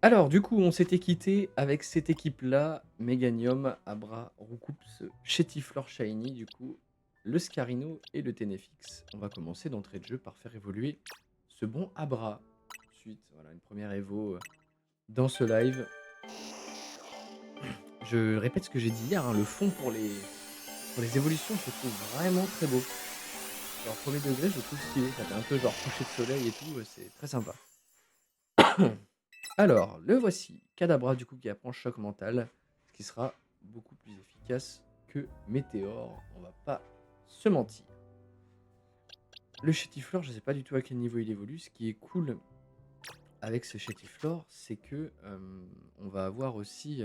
Alors, du coup, on s'était quitté avec cette équipe-là, Meganium, Abra, Roucoups, Chétiflore Shiny, du coup, le Scarino et le Ténéfix. On va commencer d'entrée de jeu par faire évoluer ce bon Abra. Ensuite, voilà, une première évo dans ce live. Je répète ce que j'ai dit hier, hein, le fond pour les évolutions, je trouve vraiment très beau. Genre, premier degré, je trouve stylé. Ça fait un peu genre coucher de soleil et tout, c'est très sympa. Alors, le voici. Kadabra, du coup, qui apprend choc mental, ce qui sera beaucoup plus efficace que Météore. On va pas se mentir. Le Chétiflore, je sais pas du tout à quel niveau il évolue. Ce qui est cool avec ce Chétiflore, c'est que on va avoir aussi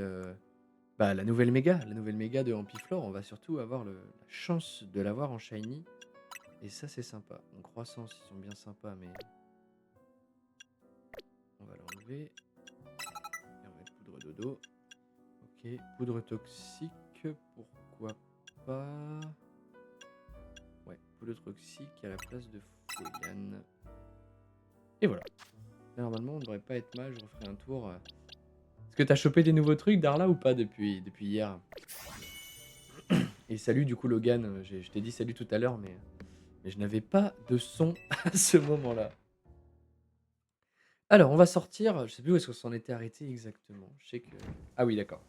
bah, la nouvelle méga de Ampiflore. On va surtout avoir la chance de l'avoir en shiny. Et ça, c'est sympa. En croissance, ils sont bien sympas, mais on va l'enlever. Et on va mettre poudre dodo. Ok, poudre toxique, pourquoi pas. Ouais, poudre toxique à la place de Fouillane. Et voilà. Là, normalement, on devrait pas être mal, je referai un tour. Est-ce que t'as chopé des nouveaux trucs, Darla, ou pas depuis hier? Et salut, du coup, Logan. Je t'ai dit salut tout à l'heure, mais je n'avais pas de son à ce moment-là. Alors, on va sortir. Je sais plus où est-ce qu'on s'en était arrêté exactement. Je sais que. Ah oui, d'accord.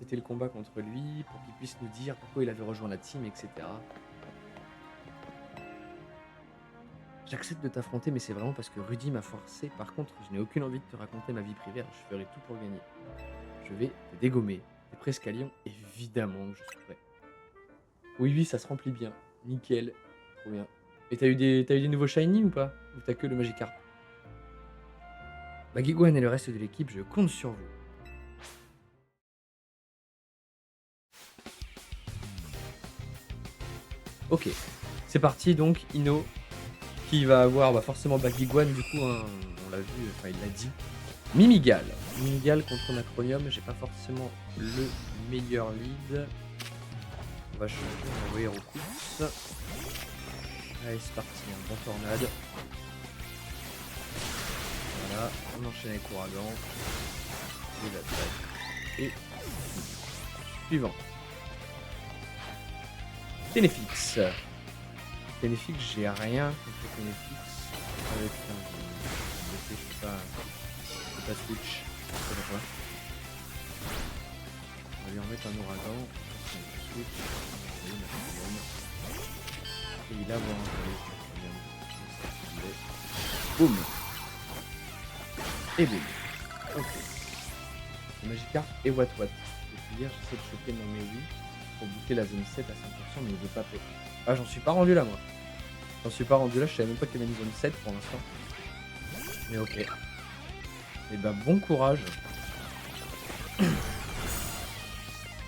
C'était le combat contre lui, pour qu'il puisse nous dire pourquoi il avait rejoint la team, etc. J'accepte de t'affronter, mais c'est vraiment parce que Rudy m'a forcé. Par contre, je n'ai aucune envie de te raconter ma vie privée, alors je ferai tout pour gagner. Je vais te dégommer. T'es presque à Lyon, évidemment que je suis prêt. Oui, oui, ça se remplit bien. Nickel. Trop bien. Et t'as eu des nouveaux shiny ou pas? Ou t'as que le Magikarp? Bah, Gigwan et le reste de l'équipe, je compte sur vous. Ok. C'est parti donc, Ino, qui va avoir bah, forcément Bagiguan, du coup, hein, on l'a vu, enfin il l'a dit. Mimigal. Mimigal contre Macronium, j'ai pas forcément le meilleur lead. On va changer, on va envoyer Roucoups. Allez, c'est parti, un bon tornade. Voilà, on enchaîne avec Ouragan. Et l'attaque. Et suivant. Ténéfix. Ténéfix, j'ai rien contre Ténéfix. Avec je sais pas switch. Je sais pas pourquoi. On va lui en mettre un Ouragan. Switch. Et il a un boum. Et boum. Ok. Magikarp et Watt. Depuis hier, j'essaie de choper mon Mewi pour boucler la zone 7 à 100%, mais il veut pas péter. Ah, j'en suis pas rendu là, moi. J'en suis pas rendu là, je savais même pas qu'il y avait une zone 7 pour l'instant. Mais ok. Et bah, bon courage. Et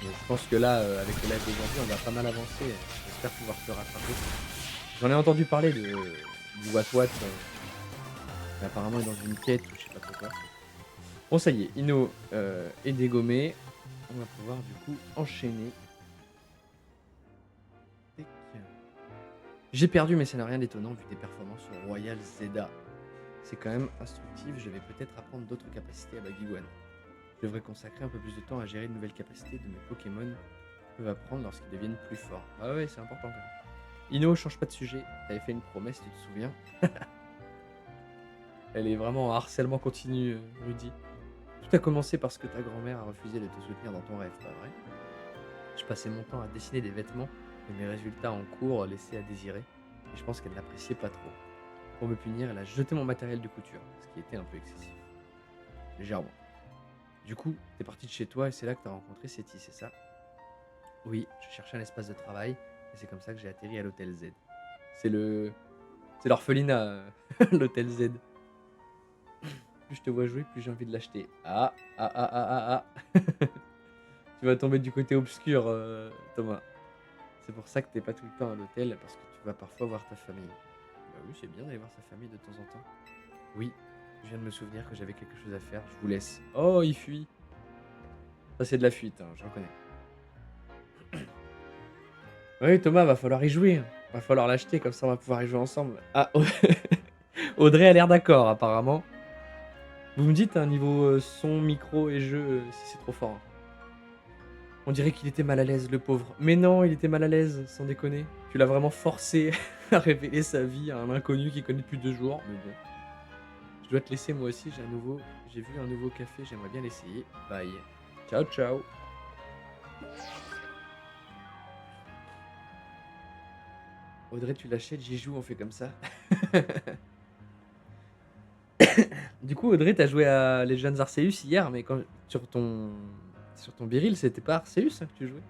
je pense que là, avec le live d'aujourd'hui, on va pas mal avancer. J'espère pouvoir te rattraper. J'en ai entendu parler du Watt, mais apparemment il est dans une quête ou je sais pas trop quoi. Bon, ça y est, Ino est dégommé. On va pouvoir du coup enchaîner. J'ai perdu, mais ça n'a rien d'étonnant vu tes performances sur Royal Zeda. C'est quand même instructif, je vais peut-être apprendre d'autres capacités à Bagiguan. Je devrais consacrer un peu plus de temps à gérer de nouvelles capacités de mes Pokémon peuvent apprendre lorsqu'ils deviennent plus forts. Ah ouais, c'est important quand même. Ino, change pas de sujet. T'avais fait une promesse, tu te souviens? Elle est vraiment en harcèlement continu, Rudy. Tout a commencé parce que ta grand-mère a refusé de te soutenir dans ton rêve, pas vrai? Je passais mon temps à dessiner des vêtements et mes résultats en cours laissaient à désirer, et je pense qu'elle n'appréciait pas trop. Pour me punir, elle a jeté mon matériel de couture, ce qui était un peu excessif. Légèrement. Du coup, t'es parti de chez toi et c'est là que t'as rencontré Seti, c'est ça? Oui, je cherchais un espace de travail et c'est comme ça que j'ai atterri à l'hôtel Z. C'est le. C'est l'orphelinat, l'hôtel Z. Plus je te vois jouer, plus j'ai envie de l'acheter. Ah. Tu vas tomber du côté obscur, Thomas. C'est pour ça que t'es pas tout le temps à l'hôtel, parce que tu vas parfois voir ta famille. Bah oui, c'est bien d'aller voir sa famille de temps en temps. Oui, je viens de me souvenir que j'avais quelque chose à faire, je vous laisse. Oh, il fuit. Ça, c'est de la fuite, hein, je reconnais. Oui, Thomas, va falloir y jouer. Va falloir l'acheter, comme ça on va pouvoir y jouer ensemble. Ah, Audrey a l'air d'accord, apparemment. Vous me dites, hein, niveau son, micro et jeu, si c'est trop fort, hein. On dirait qu'il était mal à l'aise, le pauvre. Mais non, il était mal à l'aise, sans déconner. Tu l'as vraiment forcé à révéler sa vie à un inconnu qu'il connaît depuis 2 jours. Mais bon, je dois te laisser moi aussi, j'ai vu un nouveau café, j'aimerais bien l'essayer. Bye. Ciao, ciao. Audrey, tu l'achètes, j'y joue, on fait comme ça. Du coup, Audrey, t'as joué à Legends Arceus hier, mais quand sur ton Beryl, c'était pas Arceus hein, que tu jouais?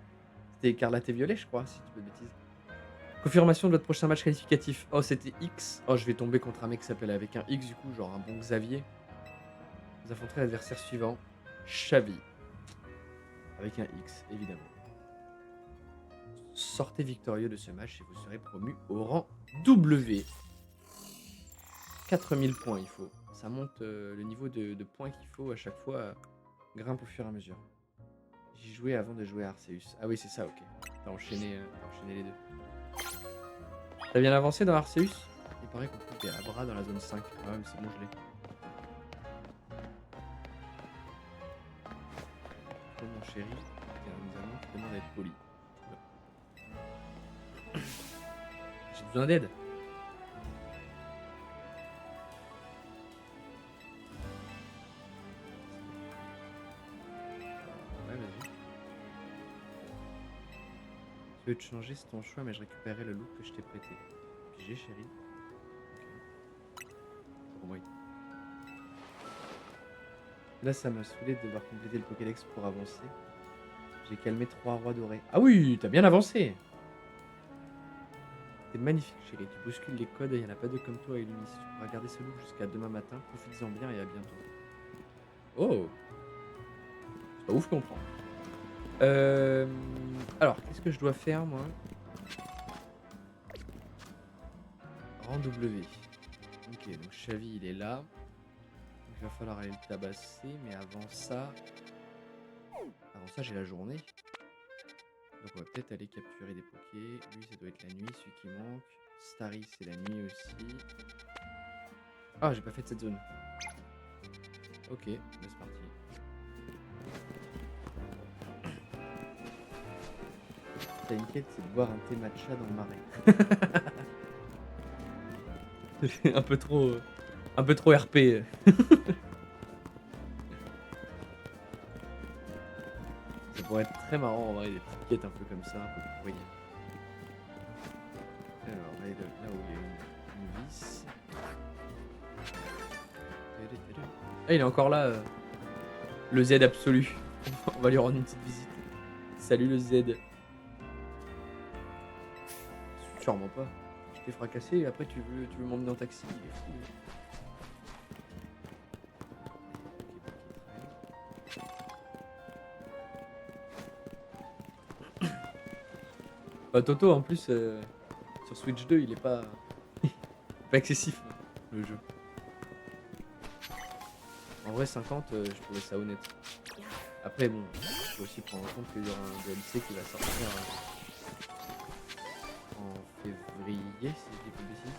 C'était Écarlate et Violet, je crois, si tu dis pas de bêtises. Confirmation de votre prochain match qualificatif. Oh, c'était X. Oh, je vais tomber contre un mec qui s'appelle avec un X, du coup, genre un bon Xavier. Vous affronterez l'adversaire suivant, Xavi. Avec un X, évidemment. Sortez victorieux de ce match et vous serez promu au rang W. 4000 points, il faut. Ça monte le niveau de points qu'il faut à chaque fois, grimpe au fur et à mesure. J'y jouais avant de jouer à Arceus. Ah oui, c'est ça, ok. T'as enchaîné les deux. T'as bien avancé dans Arceus? Il paraît qu'on trouve des Abra dans la zone 5. Ah ouais, mais c'est bon, je l'ai. Oh mon chéri, il y a un ami qui demande d'être poli. J'ai besoin d'aide. Ouais, vas-y. Tu veux te changer, c'est ton choix, mais je récupérerai le look que je t'ai prêté. Pigé, chéri. Ok. Pour moi. Là, ça m'a saoulé de devoir compléter le Pokédex pour avancer. J'ai calmé 3 rois dorés. Ah oui, t'as bien avancé. T'es magnifique, chérie. Tu bouscules les codes, il n'y en a pas deux comme toi à Illumis. Tu pourras garder ce look jusqu'à demain matin. Profites-en bien et à bientôt. Oh, c'est pas ouf qu'on prend. Alors, qu'est-ce que je dois faire, moi? Rang W. Ok, donc Xavi, il est là. Donc, il va falloir aller le tabasser, mais avant ça, j'ai la journée. Donc, on va peut-être aller capturer des pokés. Lui, ça doit être la nuit, celui qui manque. Starry, c'est la nuit aussi. Ah, j'ai pas fait de cette zone. Ok, bah, c'est parti. T'as une quête, c'est de boire un thé matcha dans le marais. un peu trop RP. Ça pourrait être très marrant en vrai, des petites quêtes un peu comme ça, un peu pourries. Alors, on va aller là où il y a une vis. Ah, il est encore là, le Z absolu. On va lui rendre une petite visite. Salut le Z. Sûrement pas. Je t'ai fracassé et après tu veux m'emmener en taxi. Il est fou. Bah, Toto en plus sur Switch 2 il est pas pas excessif le jeu. En vrai 50 je trouvais ça honnête. Après bon, il faut aussi prendre en compte qu'il y aura un DLC qui va sortir en février si je dis pas de bêtises.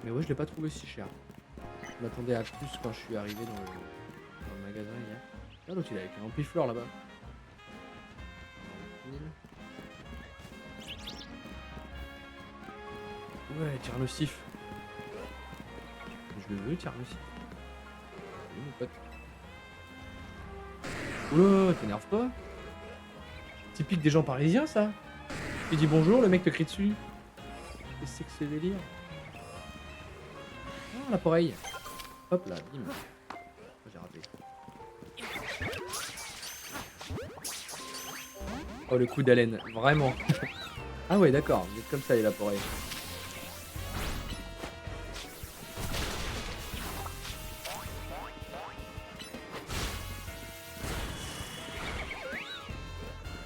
Mais ouais je l'ai pas trouvé si cher. Je m'attendais à plus quand je suis arrivé dans le magasin hier. Ah l'autre il est avec un ampli-fleur là-bas. Ouais, tire nocif. Je le veux, tire nocif. Salut mon pote. Oula, t'énerve pas. Typique des gens parisiens ça. Tu dis bonjour, le mec te crie dessus. Qu'est-ce que c'est que ce délire? Ah, l'appareil. Hop là, bim. Oh, j'ai raté. Oh le coup d'haleine, vraiment. Ah ouais d'accord, vous êtes comme ça les l'appareil.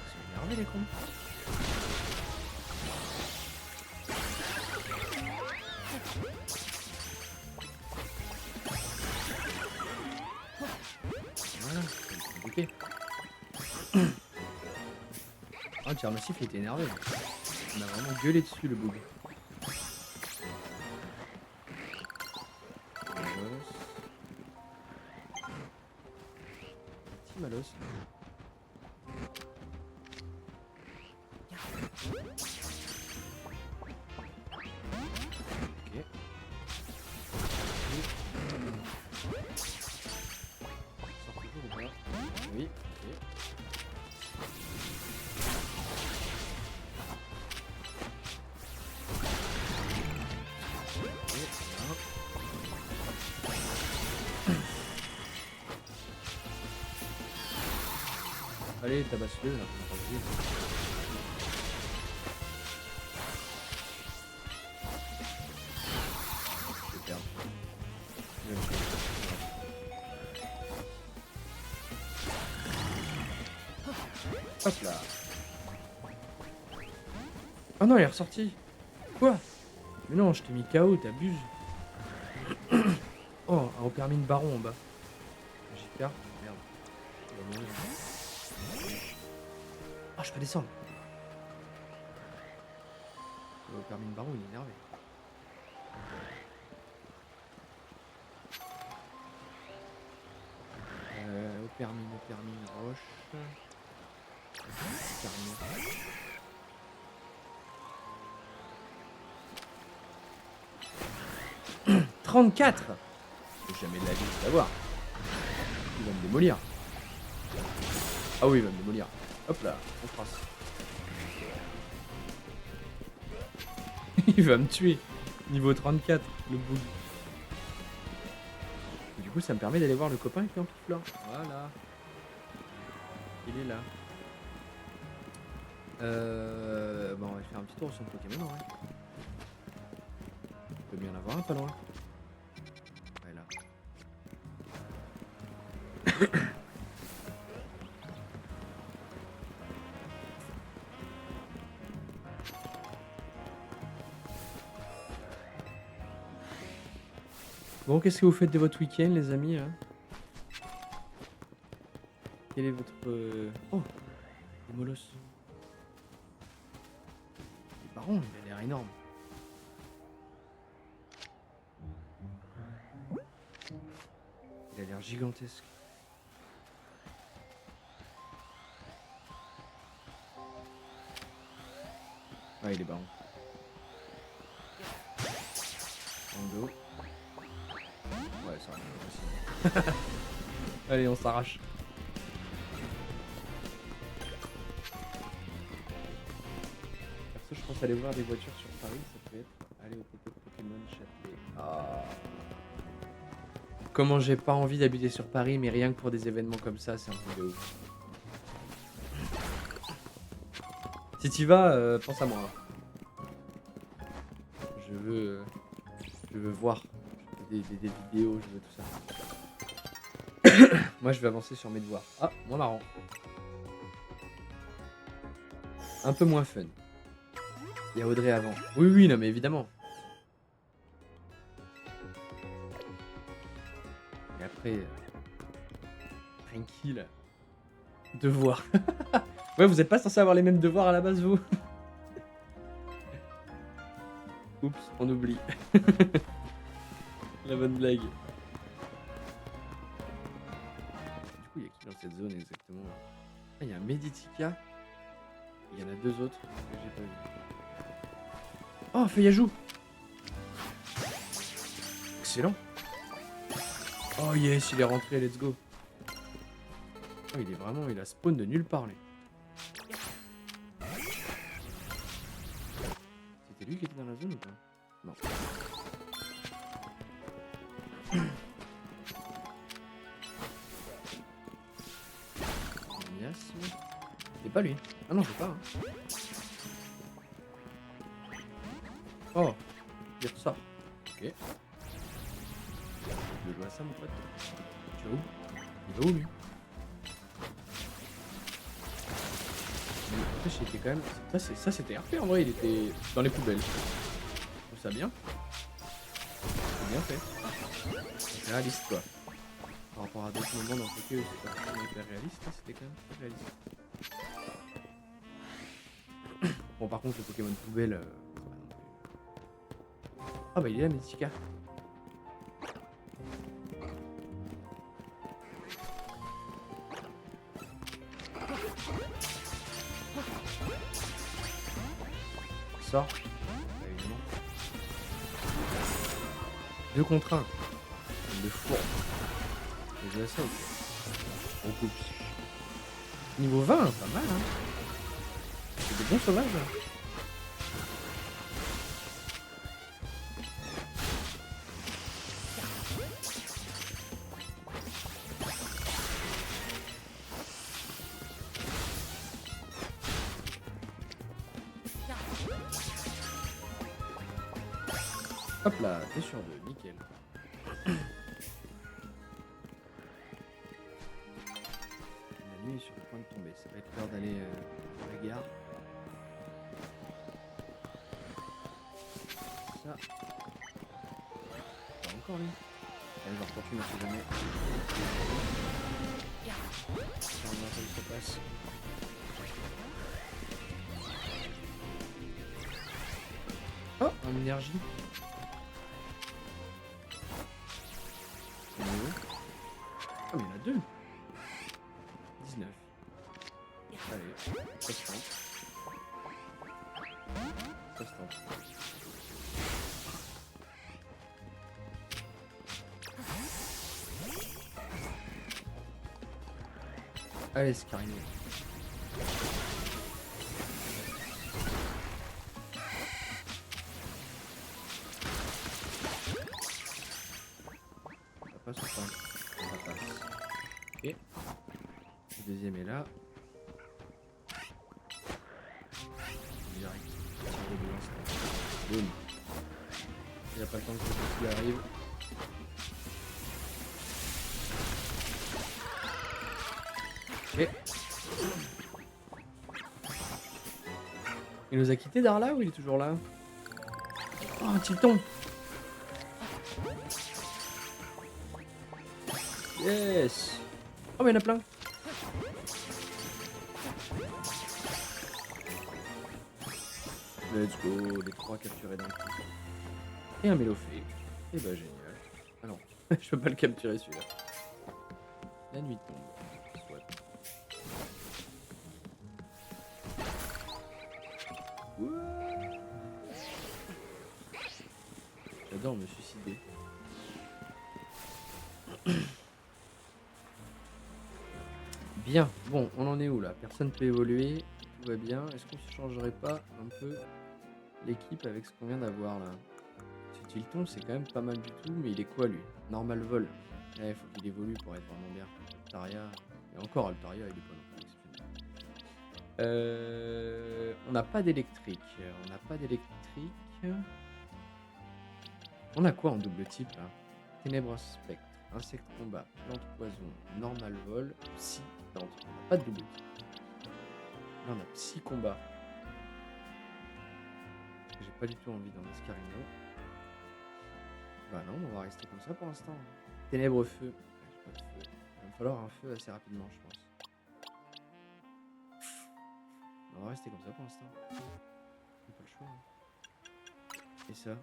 Ils sont énervés les cons. Voilà, c'est compliqué. Ah, Tchernossif il était énervé. On a vraiment gueulé dessus le bug. Merci Malos. Ok. Sort toujours ou pas? Oui, ok. Allez, tabasse-le là, on va le je vais perdre. Je vais me faire. Hop là. Ah non, il est ressorti. Quoi? Mais non, je t'ai mis KO, t'abuses. Oh, un Opermine Baron en bas. JK, merde. Il va mourir. Ah, je peux descendre. Opermine Baron, il est énervé. Opermine Roche. Opermine. 34. Jamais de la vie de l'avoir. Il va me démolir. Ah oui, il va me démolir. Hop là, on trace. Il va me tuer. Niveau 34, le bout. Du coup, ça me permet d'aller voir le copain avec l'Ampiflore. Voilà. Il est là. Bon, on va faire un petit tour sur le Pokémon, ouais. Il peut bien en avoir un pas loin. Ouais, là. Bon, qu'est-ce que vous faites de votre week-end, les amis hein? Quel est votre... Oh, des molosses. Le baron, il a l'air énorme. Il a l'air gigantesque. Ah, il est baron. En dos. Ouais, ça va aussi. Allez, on s'arrache. Perso, je pense aller voir des voitures sur Paris, ça peut être aller au Pokémon Châtelet. Ah. Comment j'ai pas envie d'habiter sur Paris, mais rien que pour des événements comme ça, c'est un truc de ouf. Si t'y vas, pense à moi. Je veux voir des vidéos, je veux tout ça. Moi, je vais avancer sur mes devoirs. Ah, moins marrant. Un peu moins fun. Il y a Audrey avant. Oui, oui, non, mais évidemment. Et après, tranquille. Devoirs. Ouais, vous êtes pas censé avoir les mêmes devoirs à la base, vous? Oups, on oublie. La bonne blague. Du coup, il y a qui dans cette zone exactement? Ah, il y a un Meditica. Il y en a deux autres que j'ai pas vu. Oh, Feuillajou. Excellent. Oh yes, il est rentré, let's go. Oh, il est vraiment, il a spawn de nulle part, lui. C'était lui qui était dans la zone ou pas? Non. Miasme. C'est pas lui. Ah non, c'est pas. Hein. Oh, il ressort. Ok. Je vais jouer à ça, mon pote. Tu vas où? Il va où, lui? Mais il était quand même... Ça c'était RP en vrai, il était dans les poubelles. Je trouve ça bien. C'est bien fait. C'est réaliste quoi. Par rapport à d'autres moments dans le où c'est pas forcément hyper réaliste, là c'était quand même très réaliste. Bon par contre le Pokémon poubelle... Ah bah il est là Meditica. sort. Évidemment. 2 contre 1. De four. Et je ça, ok. On coupe. Niveau 20, pas mal, hein. C'est des bons sauvages. Hop là, t'es sur 2, nickel. La nuit est sur le point de tomber, ça va être l'heure d'aller à la gare. Ça. Pas encore lui. Allez, je retourne, on sait jamais. Ça, on va attendre que ça passe. Oh, en énergie. Oh, mais il y en a 2. 19. Allez, ça se tente. Ça se tente. Allez, Scarino. Ça passe ou pas? Ça passe. Ok. Le deuxième est là. Direct. Boum. Il n'y a pas le temps que celui-ci arrive. Ok. Il nous a quitté Darla ou il est toujours là? Oh, un Tilton! Yes! Oh, mais il y en a plein! Let's go, les 3 capturés d'un coup. Et un Mélophée. Et bah génial. Ah non, je peux pas le capturer celui-là. La nuit tombe. Soit. J'adore me suicider. Bien, bon, on en est où là? Personne peut évoluer, tout va bien. Est-ce qu'on ne changerait pas un peu l'équipe avec ce qu'on vient d'avoir là? Ce Tilton, c'est quand même pas mal du tout, mais il est quoi lui? Normal vol. Il faut qu'il évolue pour être vraiment bien. Altaria, et encore Altaria, il est pas non plus exceptionnel. On n'a pas d'électrique. On n'a pas d'électrique. On a quoi en double type là? Ténèbres spectre, insecte combat, plante poison, normal vol, psy plante. On n'a pas de double type. Là on a psy combat. J'ai pas du tout envie d'en Escarino. Bah non, on va rester comme ça pour l'instant. Ténèbres feu. J'ai pas de feu. Il va falloir un feu assez rapidement je pense. On va rester comme ça pour l'instant. On n'a pas le choix. Hein. Et ça?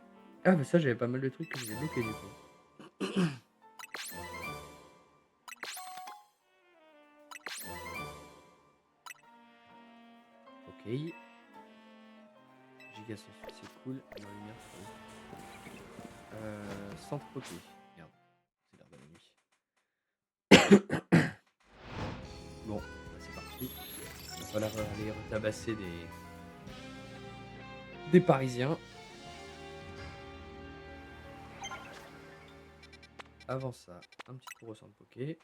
Ah bah ça j'avais pas mal de trucs que j'ai bloqués du coup. Ok. Giga c'est cool. La lumière c'est cool. Centre poké. Merde. C'est l'heure de la nuit. Bon, bah c'est parti. Il va falloir aller retabasser des Parisiens. Avant ça, un petit tour au centre poké.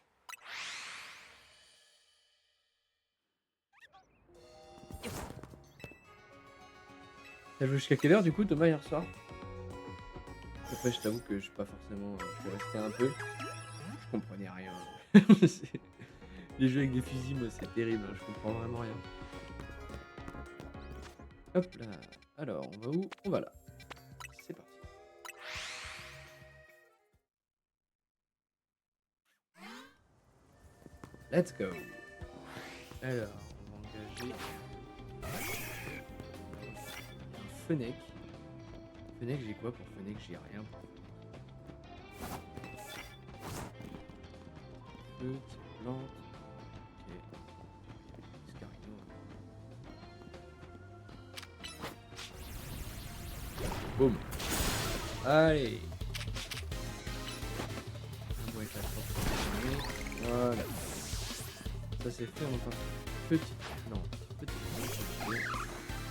T'as joué jusqu'à quelle heure du coup Thomas hier soir? Après je t'avoue que je suis pas forcément... je suis resté un peu. Je comprenais rien. Les jeux avec des fusils, moi c'est terrible, je comprends vraiment rien. Hop là. Alors, on va où? On va là. C'est parti. Let's go. Alors, on va engager Fennec. Fennec, j'ai quoi pour Fennec? J'ai rien. Feu, plante. Ok. Escarino. Boum. Allez. Un bois avec la porte. Voilà. Ça c'est fait, on entend petit. Non, petit.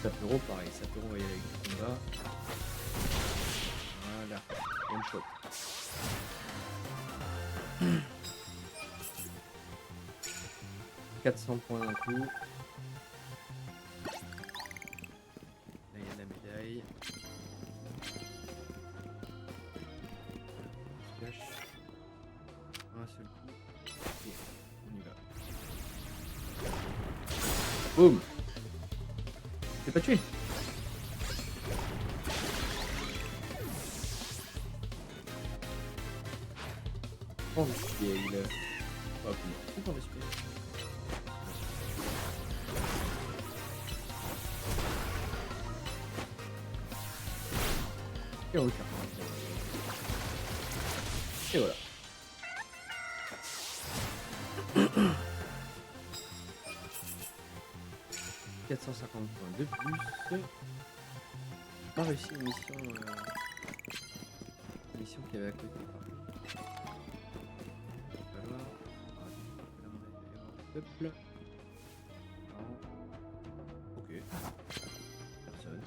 Sapero, pareil. Sapero, on va y aller avec du combat. Voilà. One shot. 400 points d'un coup. Là, il y a de la médaille. Splash. Un seul coup. Et on y va. Boum. T'es pas tué. Prends le ciel. Hop, non. Prends le ciel. Et on le fait. Et voilà. « 450 points de plus. J'ai pas réussi une mission, qu'il y avait à côté. Voilà. Peuple. Ok. Personne.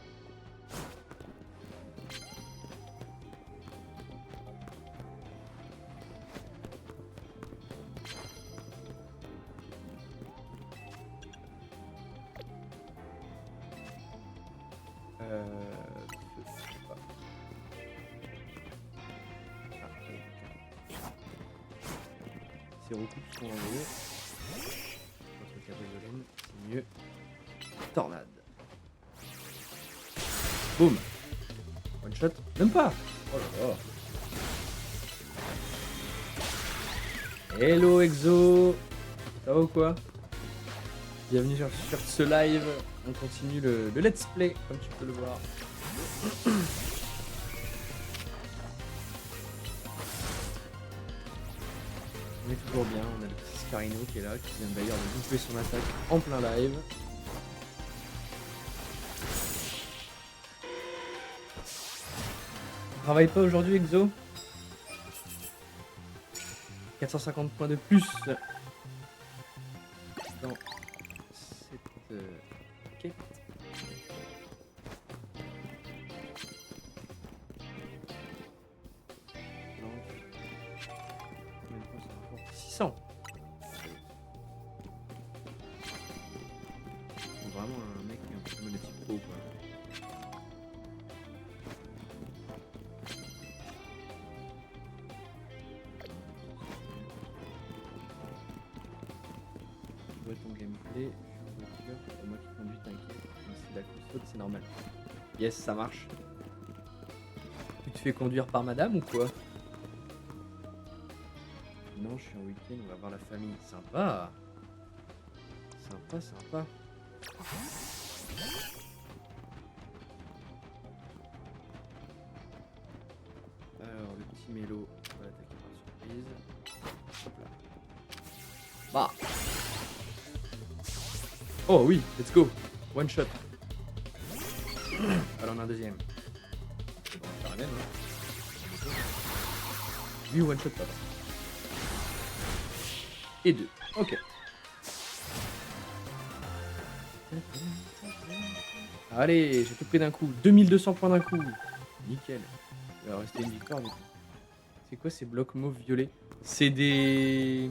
Je sais pas. Ah, ok. C'est recoupé ce qu'on en veut. Notre cabriolet, c'est mieux. Tornade. Boum. One shot. Même pas. Oh là là. Hello Exo. Ça va ou quoi? Bienvenue sur ce live. On continue le let's play, comme tu peux le voir. On est toujours bien, on a le petit Scarino qui est là, qui vient d'ailleurs de bouffer son attaque en plein live. On travaille pas aujourd'hui, Exo? 450 points de plus dans cette quête. Non. Combien de points ça rapporte? 600. Vraiment un mec un peu monétique pro, quoi. Ton gameplay, je suis en voiture, c'est moi qui conduis, t'inquiète. Si la course saute, c'est normal. Yes, ça marche. Tu te fais conduire par madame ou quoi? Non, je suis en week-end, on va voir la famille. Sympa. Sympa, sympa. Alors, le petit mélo, on va l'attaquer par surprise. Hop là. Bah. Oh oui, let's go. One shot. Alors on a un deuxième. C'est bon, on va faire la même. Hein. Lui, one shot, papa. Et deux. Ok. Allez, j'ai tout pris d'un coup. 2200 points d'un coup. Nickel. Il va rester une victoire. C'est quoi ces blocs mauves violets? C'est des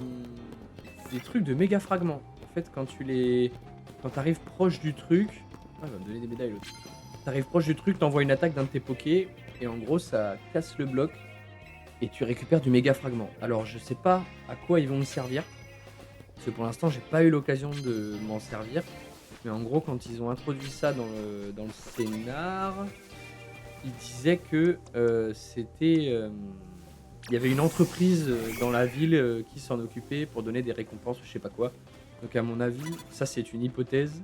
trucs de méga fragments. En fait, quand t'arrives proche du truc... Ah, il va me donner des médailles l'autre. T'arrives proche du truc, t'envoies une attaque d'un de tes pokés, et en gros, ça casse le bloc, et tu récupères du méga fragment. Alors, je sais pas à quoi ils vont me servir, parce que pour l'instant, j'ai pas eu l'occasion de m'en servir, mais en gros, quand ils ont introduit ça dans le scénar, ils disaient que c'était... il y avait une entreprise dans la ville qui s'en occupait pour donner des récompenses, je sais pas quoi. Donc à mon avis, ça c'est une hypothèse,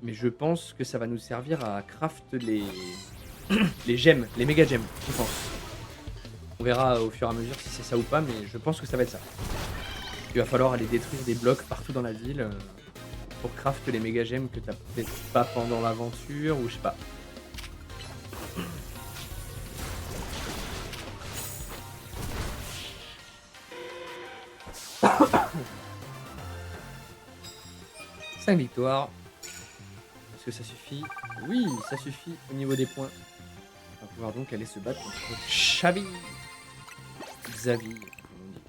mais je pense que ça va nous servir à craft les gemmes, les méga gemmes, je pense. On verra au fur et à mesure si c'est ça ou pas, mais je pense que ça va être ça. Il va falloir aller détruire des blocs partout dans la ville pour craft les méga gemmes que t'as peut-être pas pendant l'aventure, ou je sais pas. 5 victoires. Est-ce que ça suffit? Oui, ça suffit au niveau des points. On va pouvoir donc aller se battre contre Xavi. Xavi, comme on dit.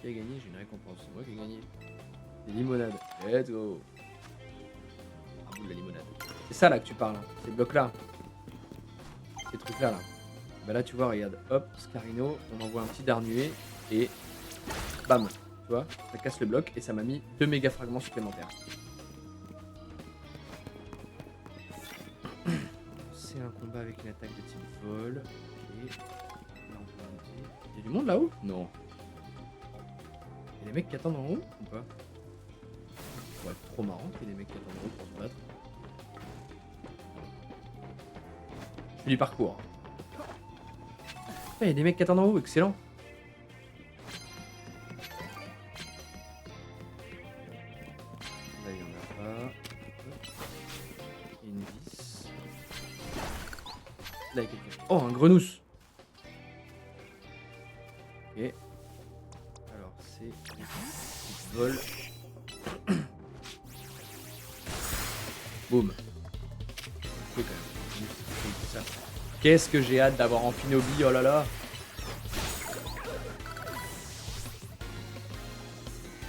Qui a gagné? J'ai une récompense. C'est moi qui ai gagné. Des limonades. Let's go. Un bout de la limonade. C'est ça là que tu parles. Hein. Ces blocs là. Ces trucs là. Bah là tu vois, regarde. Hop, Scarino. On envoie un petit darnué. Et bam. Tu vois, ça casse le bloc. Et ça m'a mis 2 méga fragments supplémentaires. C'est un combat avec une attaque de type vol. Ok. Là, on peut monter. Il y a du monde là-haut? Non. Il y a des mecs qui attendent en haut ou pas? Ça va être trop marrant qu'il y ait des mecs qui attendent en haut pour se battre. Je fais du parcours. Il y a des mecs qui attendent en haut, excellent. Là, il y en a pas. Il y a une vis. Là, il y a quelqu'un. Oh, un grenousse. Ok. Alors, c'est du vol. Boum. Ok, quand même. Ça. Qu'est-ce que j'ai hâte d'avoir Amphinobi, oh là là.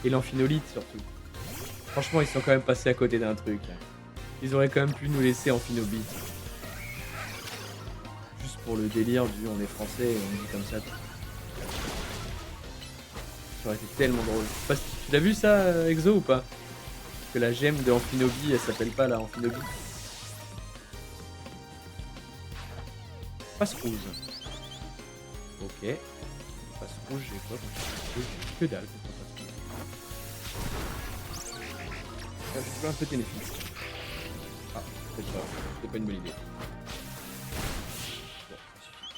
Et l'Amphinolite surtout. Franchement, ils sont quand même passés à côté d'un truc. Ils auraient quand même pu nous laisser Amphinobite. Juste pour le délire du on est français et on dit comme ça. Ça aurait été tellement drôle. Tu l'as vu ça, Exo, ou pas? Que la gemme de Amphinobi, elle s'appelle pas la Amphinobi. Face rouge. Ok. Face rouge, j'ai quoi contre face rouge? Que dalle contre face rouge. Je veux un peu Ténéphis. Ah, peut-être pas. C'est pas une bonne idée. Bon, ça suffit.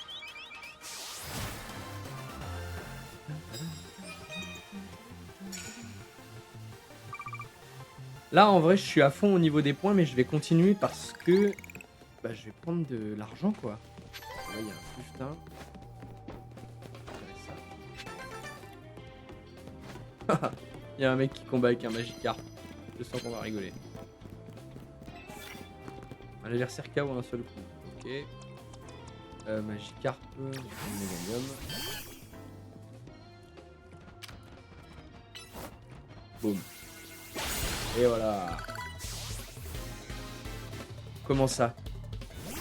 Là, en vrai, je suis à fond au niveau des points, mais je vais continuer parce que bah, je vais prendre de l'argent, quoi. Là, il y a un putain. Il y a un mec qui combat avec un Magikarp. Je sens qu'on va rigoler. Un adversaire KO en un seul coup. Ok. Magikarp. Meganium. Boum. Et voilà. Comment ça?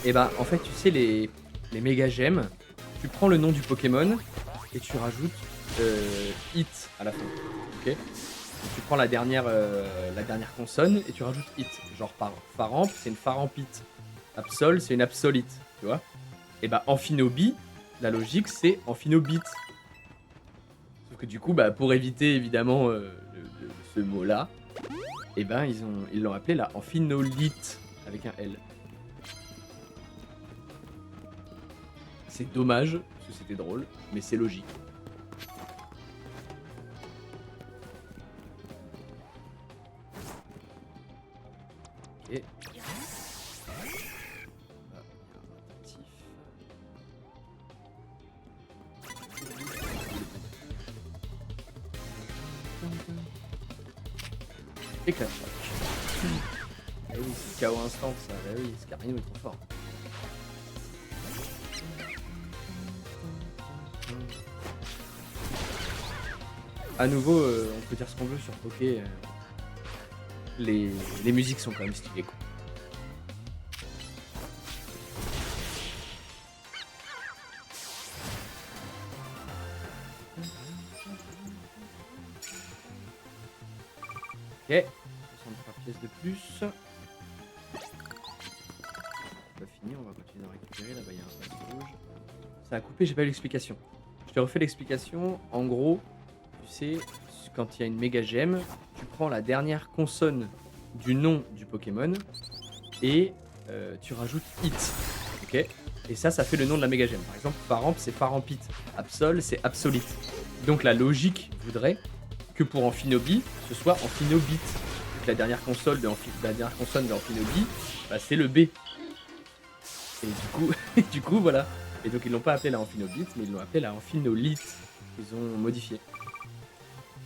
Et bah, en fait, tu sais, les méga gemmes, tu prends le nom du Pokémon et tu rajoutes Hit à la fin. Ok? Donc, tu prends la dernière consonne et tu rajoutes Hit. Genre par Faramp, c'est une Farampite. Absol, c'est une Absolite. Tu vois? Et bah, Amphinobi, la logique, c'est Amphinobite. Sauf que du coup, bah, pour éviter évidemment ce mot-là, et ben ils l'ont appelé la Amphinolite avec un L. C'est dommage, parce que c'était drôle, mais c'est logique. Ok. Ah, éclat de choc. Eh oui, c'est KO instant ça. Bah oui, Scarino est trop fort. À nouveau, on peut dire ce qu'on veut sur Poké. Les musiques sont quand même stylées, quoi. Ok, 63 pièces de plus. C'est pas fini, on va continuer d'en récupérer. Là-bas, il y a un face rouge. Ça a coupé, j'ai pas eu l'explication. Je te refais l'explication. En gros, tu sais, quand il y a une méga gemme, tu prends la dernière consonne du nom du Pokémon et tu rajoutes Hit. Ok? Et ça fait le nom de la méga gemme. Par exemple, Faramp, c'est Farampite. Absol, c'est Absolite. Donc la logique voudrait que pour Amphinobi, ce soit Amphinobite. Donc la dernière consonne de Amphinobi, bah, c'est le B. Et du coup, voilà. Et donc ils l'ont pas appelé la Amphinobite, mais ils l'ont appelé la Amphinolite. Ils ont modifié.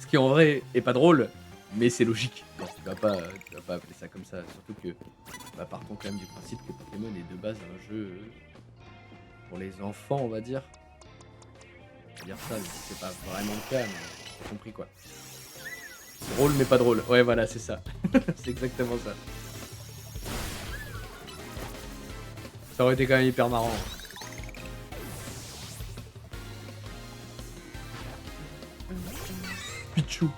Ce qui en vrai est pas drôle, mais c'est logique. Genre, tu vas pas appeler ça comme ça. Surtout que, bah, partons quand même du principe que Pokémon est de base un jeu pour les enfants, on va dire. On va dire ça, mais c'est pas vraiment le cas, mais t'as compris quoi. Drôle mais pas drôle. Ouais, voilà, c'est ça. C'est exactement ça. Ça aurait été quand même hyper marrant. Pichou.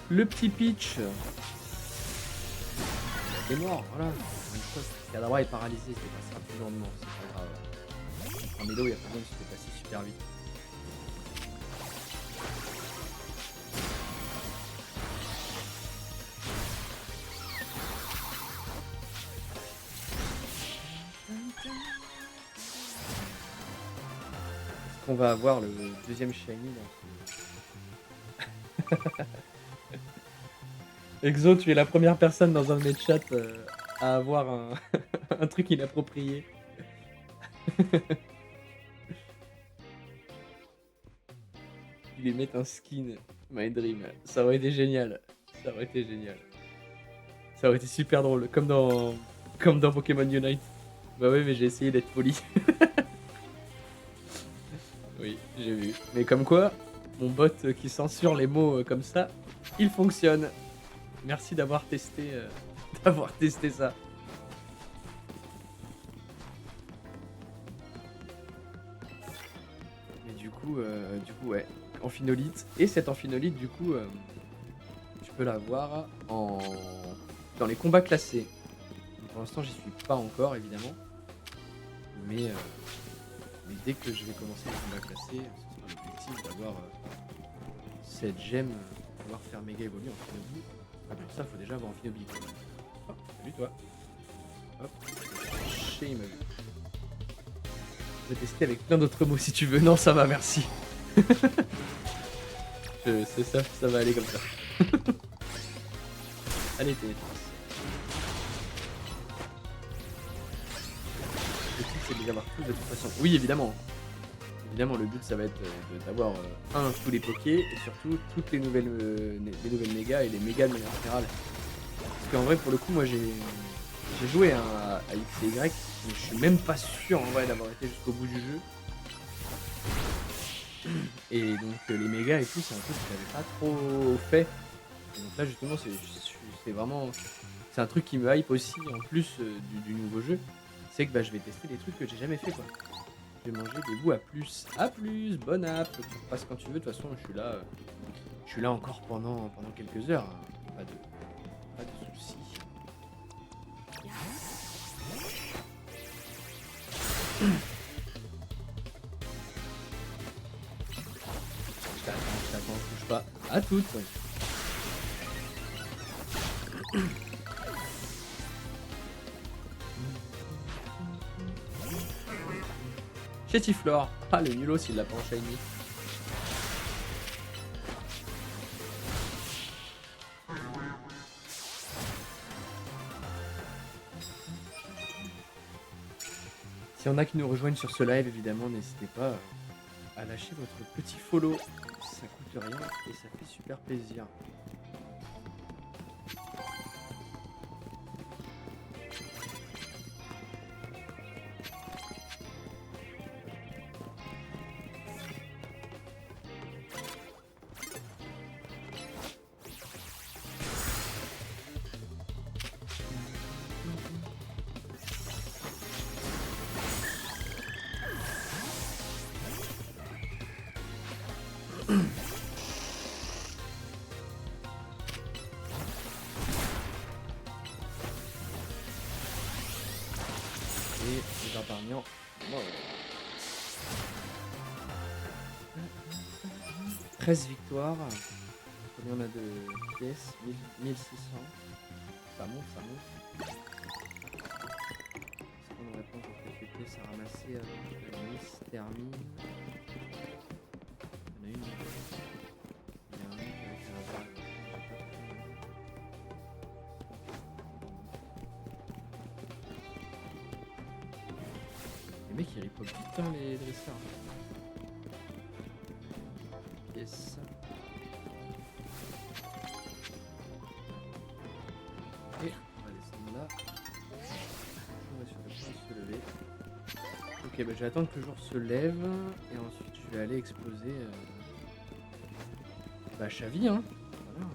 Le petit Peach. Il est mort, voilà. Une chose. Kadabra est paralysé, c'est passé un peu lentement, c'est pas grave. En mélo, il y a pas besoin de se passer super vite. Est-ce qu'on va avoir le deuxième shiny dans ce... Exo, tu es la première personne dans un de mes chats à avoir un, un truc inapproprié. Il lui met un skin, My Dream. Ça aurait été génial. Ça aurait été génial. Ça aurait été super drôle, comme dans Pokémon Unite. Bah ouais, mais j'ai essayé d'être poli. Oui, j'ai vu. Mais comme quoi, mon bot qui censure les mots comme ça, il fonctionne. Merci d'avoir testé, d'avoir testé ça. Mais du coup, ouais, amphinolite. Et cette amphinolite, du coup, tu peux l'avoir dans les combats classés. Donc, pour l'instant, j'y suis pas encore, évidemment. Mais dès que je vais commencer les combats classés, ce sera l'objectif d'avoir cette gemme, pouvoir faire méga évoluer en Phinobi. Ah mais ça, faut déjà avoir en Phinobi. Oh, salut toi. Hop, chez il m'a vu. Je vais tester avec plein d'autres mots si tu veux. Non, ça va, merci. C'est ça, ça va aller comme ça. Allez, Ténétras. Le truc, c'est de les avoir tous de toute façon. Oui, évidemment. Évidemment, le but, ça va être d'avoir tous les pokés et surtout toutes les nouvelles mégas et les mégas de manière générale. Parce qu'en vrai, pour le coup, moi, j'ai joué à X et Y, mais je suis même pas sûr en vrai d'avoir été jusqu'au bout du jeu. Et donc, les mégas et tout, c'est un truc que j'avais pas trop fait. Et donc là, justement, c'est vraiment... C'est un truc qui me hype aussi, en plus du nouveau jeu. C'est que bah, je vais tester des trucs que j'ai jamais fait, quoi. Je vais manger des bouts à plus. À plus, bonne app. Tu passes quand tu veux. De toute façon, je suis là encore pendant quelques heures. Hein. Pas de soucis. Je t'attends, touche pas. À toutes. Chetiflore. Ah, le nulos, il l'a pas en shiny. S'il y en a qui nous rejoignent sur ce live, évidemment, n'hésitez pas à lâcher votre petit follow. Ça coûte rien et ça fait super plaisir. Et les épargnants. Wow. 13 victoires. Combien on a de pièces? 1600. Ça monte, ça monte. Est-ce qu'on aurait pas encore quelques pièces à ramasser avant que la nuit se termine? Il y en a une. Il y a un mec avec un bac. Les mecs ils ripopent vite hein, les dresseurs. Yes. Ok, bah, je vais attendre que le jour se lève et ensuite je vais aller exploser bah, Chavi, hein. Voilà,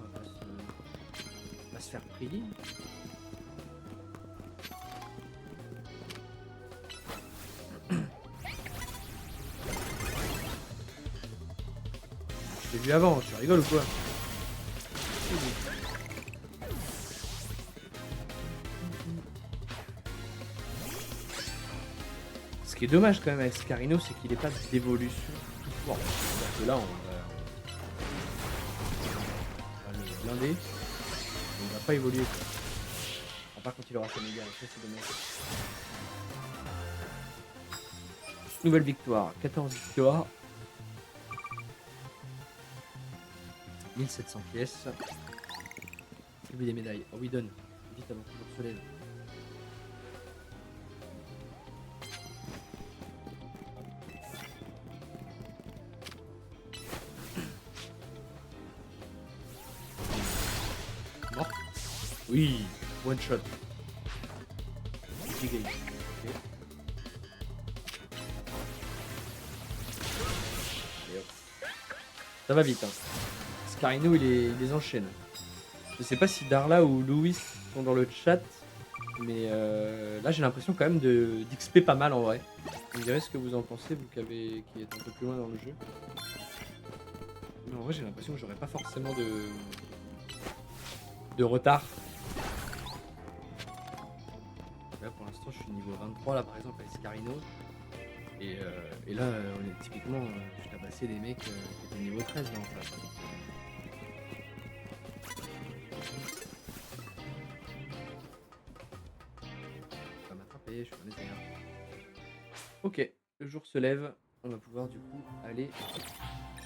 on va se faire prier. Je l'ai vu avant, tu rigoles ou quoi? Ce qui est dommage quand même avec Scarino, c'est qu'il n'ait pas d'évolution. Bon, c'est-à-dire que là, on va le blinder. Il ne va pas évoluer. À part quand il aura sa méga, ça c'est dommage. Nouvelle victoire, 14 victoires. 1700 pièces. Celui des médailles. Oh oui, donne. Vite avant que le jour se lève. Mort. Oui, one shot. Easy game. Ok. Et hop. Ça va vite, hein. Scarino, il les enchaîne. Je sais pas si Darla ou Louis sont dans le chat, mais là j'ai l'impression quand même d'XP pas mal en vrai. Vous me direz ce que vous en pensez, vous qui êtes un peu plus loin dans le jeu. Mais en vrai j'ai l'impression que j'aurais pas forcément de retard. Là pour l'instant je suis niveau 23 là par exemple avec Scarino. Et là typiquement je tabassais des mecs qui étaient niveau 13 là en face. Je suis un lézard. Ok, le jour se lève. On va pouvoir du coup aller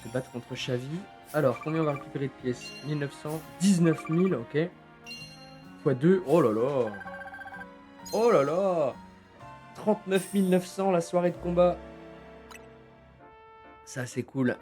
se battre contre Chavi. Alors, combien on va récupérer de pièces? 1900, 19 000, ok. x2, oh là là. Oh là là. 39 900 la soirée de combat. Ça, c'est cool.